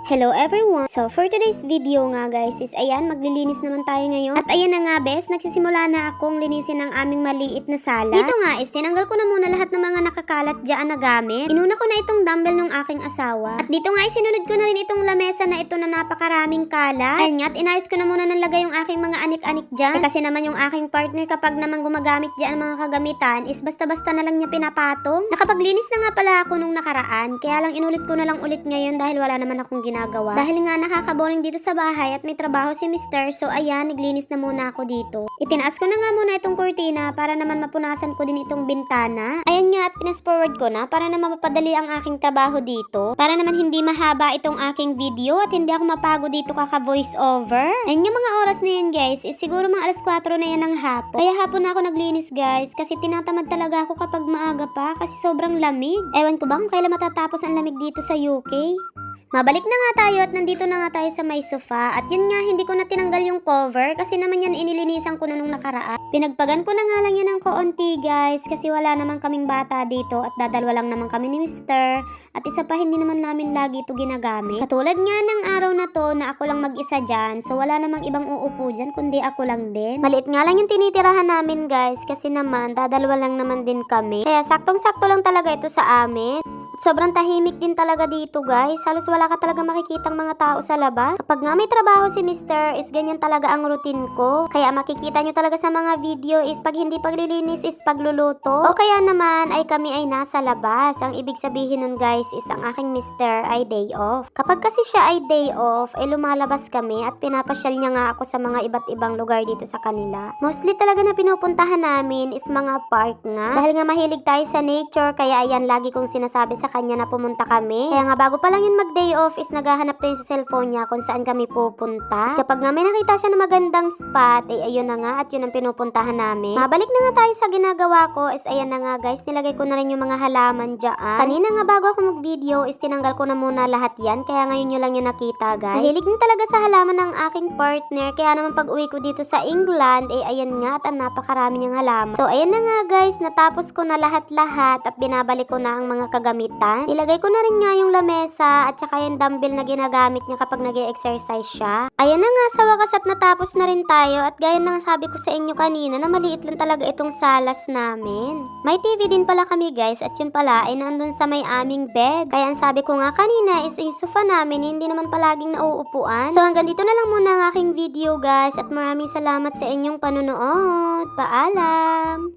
Hello everyone! So for today's video nga guys is ayan, maglilinis naman tayo ngayon. At ayan na nga bes, nagsisimula na akong linisin ang aming maliit na sala. Dito nga is tinanggal ko na muna lahat ng mga nakakalat dyan na gamit. Inuna ko na itong dumbbell ng aking asawa. At dito nga is sinunod ko na rin itong lamesa na ito na napakaraming kalat. Ayan nga at inayos ko na muna ng lagay yung aking mga anik-anik dyan. Kasi naman yung aking partner kapag naman gumagamit dyan ang mga kagamitan is basta-basta na lang niya pinapatong. Nakapaglinis na nga pala ako nung nakaraan. Kaya lang inulit ko na lang ulit ngayon dahil wala naman akong ginagawa. Dahil nga nakakaboring dito sa bahay at may trabaho si Mr. So ayan, naglinis na muna ako dito. Itinaas ko na nga muna itong kurtina para naman mapunasan ko din itong bintana. Ayan nga at pinas-forward ko na para naman mapadali ang aking trabaho dito. Para naman hindi mahaba itong aking video at hindi ako mapagod dito kaka-voice over. Ayan nga mga oras na yan guys, is siguro mga alas 4 na yan ng hapon. Kaya hapon na ako naglinis guys kasi tinatamad talaga ako kapag maaga pa kasi sobrang lamig. Ewan ko ba kung kailan matatapos ang lamig dito sa UK? Mabalik na nga tayo at nandito na nga tayo sa may sofa. At yun nga, hindi ko na tinanggal yung cover kasi naman yan inilinisan ko na nung nakaraan. Pinagpagan ko na nga lang yan ng kaunti guys kasi wala naman kaming bata dito at dadalwa lang naman kami ni Mr. At isa pa hindi naman namin lagi ito ginagamit. Katulad nga ng araw na to na ako lang mag-isa dyan, so wala namang ibang uupo dyan kundi ako lang din. Maliit nga lang yung tinitirahan namin guys kasi naman dadalwa lang naman din kami. Kaya saktong-sakto lang talaga ito sa amin. Sobrang tahimik din talaga dito guys. Halos wala ka talaga makikitang mga tao sa labas. Kapag nga may trabaho si Mr. is ganyan talaga ang routine ko. Kaya makikita nyo talaga sa mga video is pag hindi paglilinis is pagluluto. O kaya naman ay kami ay nasa labas. Ang ibig sabihin nun guys is ang aking Mr. ay day off. Kapag kasi siya ay day off ay lumalabas kami at pinapasyal niya nga ako sa mga iba't ibang lugar dito sa kanila. Mostly talaga na pinupuntahan namin is mga park nga. Dahil nga mahilig tayo sa nature kaya ayan lagi kong sinasabi sa kanya na pumunta kami. Kaya nga bago pa lang yun mag-day off is naghahanap tayo sa cellphone niya kung saan kami pupunta. Kapag nga may nakita siya na magandang spot, ay ayun na nga at yun ang pinupuntahan namin. Mabalik na nga tayo sa ginagawa ko is ayan na nga guys, nilagay ko na rin yung mga halaman dyan. Kanina nga bago ako mag-video is tinanggal ko na muna lahat yan kaya ngayon nyo lang yung nakita guys. Mahilig din talaga sa halaman ng aking partner kaya naman pag uwi ko dito sa England, ay ayan nga at ang napakarami niyang halaman. So ayan na nga guys, natapos ko na lahat-lahat at binabalik ko na ang mga kagamit. Ilagay ko na rin nga yung lamesa at saka yung dumbbell na ginagamit niya kapag nag-e-exercise siya. Ayan na nga sa wakas at natapos na rin tayo at gaya ng sabi ko sa inyo kanina na maliit lang talaga itong salas namin. May TV din pala kami guys at yun pala ay nandun sa may aming bed. Kaya ang sabi ko nga kanina is yung sofa namin hindi naman palaging nauupuan. So hanggang dito na lang muna ang aking video guys at maraming salamat sa inyong panunood. Paalam!